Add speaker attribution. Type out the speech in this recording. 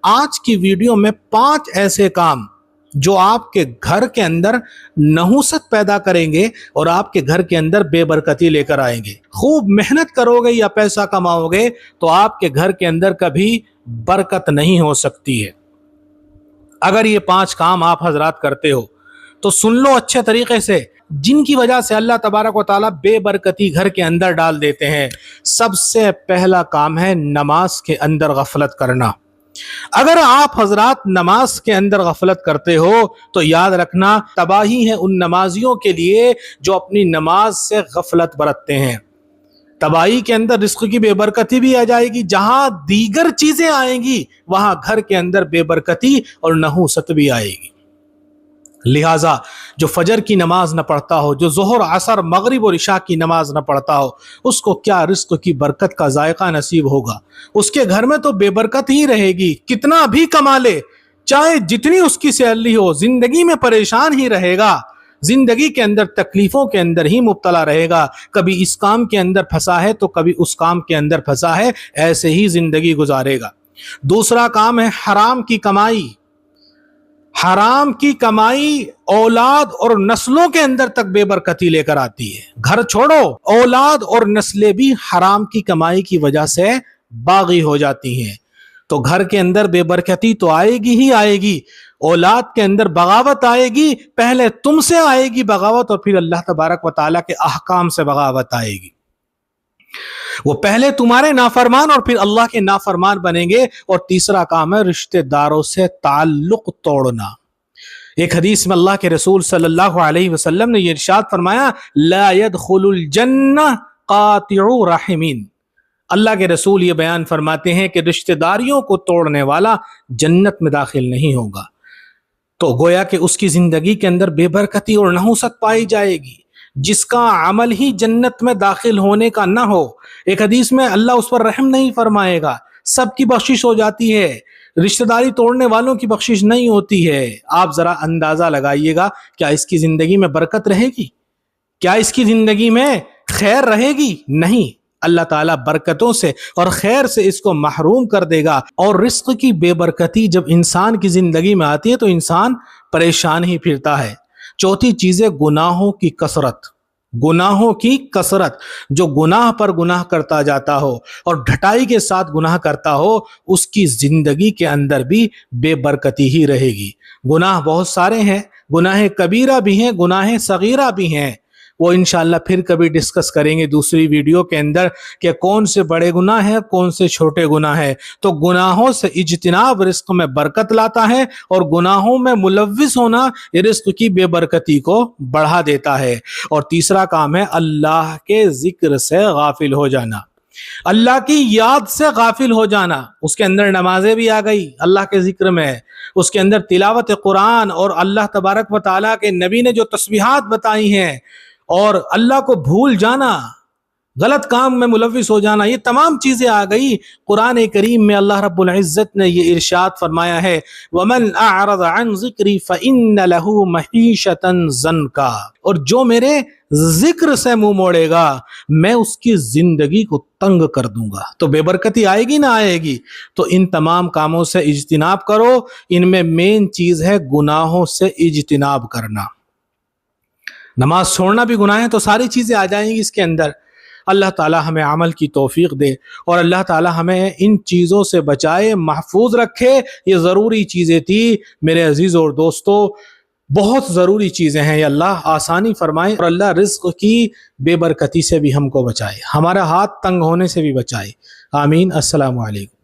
Speaker 1: آج کی ویڈیو میں 5 ایسے کام جو آپ کے گھر کے اندر نحوست پیدا کریں گے اور آپ کے گھر کے اندر بے برکتی لے کر آئیں گے۔ خوب محنت کرو گے یا پیسہ کماؤ گے تو آپ کے گھر کے اندر کبھی برکت نہیں ہو سکتی ہے۔ اگر یہ 5 کام آپ حضرات کرتے ہو تو سن لو اچھے طریقے سے، جن کی وجہ سے اللہ تبارک و تعالیٰ بے برکتی گھر کے اندر ڈال دیتے ہیں۔ سب سے پہلا کام ہے نماز کے اندر غفلت کرنا۔ اگر آپ حضرات نماز کے اندر غفلت کرتے ہو تو یاد رکھنا تباہی ہے ان نمازیوں کے لیے جو اپنی نماز سے غفلت برتتے ہیں۔ تباہی کے اندر رزق کی بے برکتی بھی آ جائے گی، جہاں دیگر چیزیں آئیں گی وہاں گھر کے اندر بے برکتی اور نحوست بھی آئے گی۔ لہٰذا جو فجر کی نماز نہ پڑھتا ہو، جو ظہر عصر مغرب اور عشاء کی نماز نہ پڑھتا ہو، اس کو کیا رزق کی برکت کا ذائقہ نصیب ہوگا؟ اس کے گھر میں تو بے برکت ہی رہے گی، کتنا بھی کما لے، چاہے جتنی اس کی سیلری ہو، زندگی میں پریشان ہی رہے گا، زندگی کے اندر تکلیفوں کے اندر ہی مبتلا رہے گا۔ کبھی اس کام کے اندر پھنسا ہے تو کبھی اس کام کے اندر پھنسا ہے، ایسے ہی زندگی گزارے گا۔ دوسرا کام ہے حرام کی کمائی۔ حرام کی کمائی اولاد اور نسلوں کے اندر تک بے برکتی لے کر آتی ہے۔ گھر چھوڑو، اولاد اور نسلیں بھی حرام کی کمائی کی وجہ سے باغی ہو جاتی ہیں۔ تو گھر کے اندر بے برکتی تو آئے گی ہی آئے گی، اولاد کے اندر بغاوت آئے گی، پہلے تم سے آئے گی بغاوت اور پھر اللہ تبارک و تعالیٰ کے احکام سے بغاوت آئے گی۔ وہ پہلے تمہارے نافرمان اور پھر اللہ کے نافرمان بنیں گے۔ اور تیسرا کام ہے رشتہ داروں سے تعلق توڑنا۔ ایک حدیث میں اللہ کے رسول صلی اللہ علیہ وسلم نے یہ ارشاد فرمایا، لا يدخل الجنہ قاطع رحمین۔ اللہ کے رسول یہ بیان فرماتے ہیں کہ رشتہ داریوں کو توڑنے والا جنت میں داخل نہیں ہوگا۔ تو گویا کہ اس کی زندگی کے اندر بے برکتی اور نحوست پائی جائے گی، جس کا عمل ہی جنت میں داخل ہونے کا نہ ہو۔ ایک حدیث میں اللہ اس پر رحم نہیں فرمائے گا، سب کی بخشش ہو جاتی ہے، رشتہ داری توڑنے والوں کی بخشش نہیں ہوتی ہے۔ آپ ذرا اندازہ لگائیے گا، کیا اس کی زندگی میں برکت رہے گی؟ کیا اس کی زندگی میں خیر رہے گی؟ نہیں، اللہ تعالیٰ برکتوں سے اور خیر سے اس کو محروم کر دے گا۔ اور رزق کی بے برکتی جب انسان کی زندگی میں آتی ہے تو انسان پریشان ہی پھرتا ہے۔ چوتھی چیز ہے گناہوں کی کثرت۔ گناہوں کی کثرت، جو گناہ پر گناہ کرتا جاتا ہو اور ڈھٹائی کے ساتھ گناہ کرتا ہو، اس کی زندگی کے اندر بھی بے برکتی ہی رہے گی۔ گناہ بہت سارے ہیں، گناہ کبیرہ بھی ہیں، گناہ صغیرہ بھی ہیں، وہ انشاءاللہ پھر کبھی ڈسکس کریں گے دوسری ویڈیو کے اندر کہ کون سے بڑے گناہ ہیں، کون سے چھوٹے گناہ ہیں۔ تو گناہوں سے اجتناب رزق میں برکت لاتا ہے، اور گناہوں میں ملوث ہونا یہ رزق کی بے برکتی کو بڑھا دیتا ہے۔ اور تیسرا کام ہے اللہ کے ذکر سے غافل ہو جانا، اللہ کی یاد سے غافل ہو جانا۔ اس کے اندر نمازیں بھی آ گئی اللہ کے ذکر میں، اس کے اندر تلاوت قرآن اور اللہ تبارک و تعالیٰ کے نبی نے جو تسبیحات بتائی ہیں، اور اللہ کو بھول جانا، غلط کام میں ملوث ہو جانا، یہ تمام چیزیں آ گئی۔ قرآن کریم میں اللہ رب العزت نے یہ ارشاد فرمایا ہے، وَمَنْ أَعْرَضَ عَنْ ذِكْرِي فَإِنَّ لَهُ مَعِيشَةً ضَنْكًا۔ اور جو میرے ذکر سے منہ موڑے گا میں اس کی زندگی کو تنگ کر دوں گا۔ تو بے برکتی آئے گی نہ آئے گی؟ تو ان تمام کاموں سے اجتناب کرو۔ ان میں مین چیز ہے گناہوں سے اجتناب کرنا۔ نماز چھوڑنا بھی گناہ ہے، تو ساری چیزیں آ جائیں گی اس کے اندر۔ اللہ تعالیٰ ہمیں عمل کی توفیق دے، اور اللہ تعالیٰ ہمیں ان چیزوں سے بچائے، محفوظ رکھے۔ یہ ضروری چیزیں تھی میرے عزیز اور دوستو، بہت ضروری چیزیں ہیں۔ یہ اللہ آسانی فرمائے، اور اللہ رزق کی بے برکتی سے بھی ہم کو بچائے، ہمارا ہاتھ تنگ ہونے سے بھی بچائے۔ آمین۔ السلام علیکم۔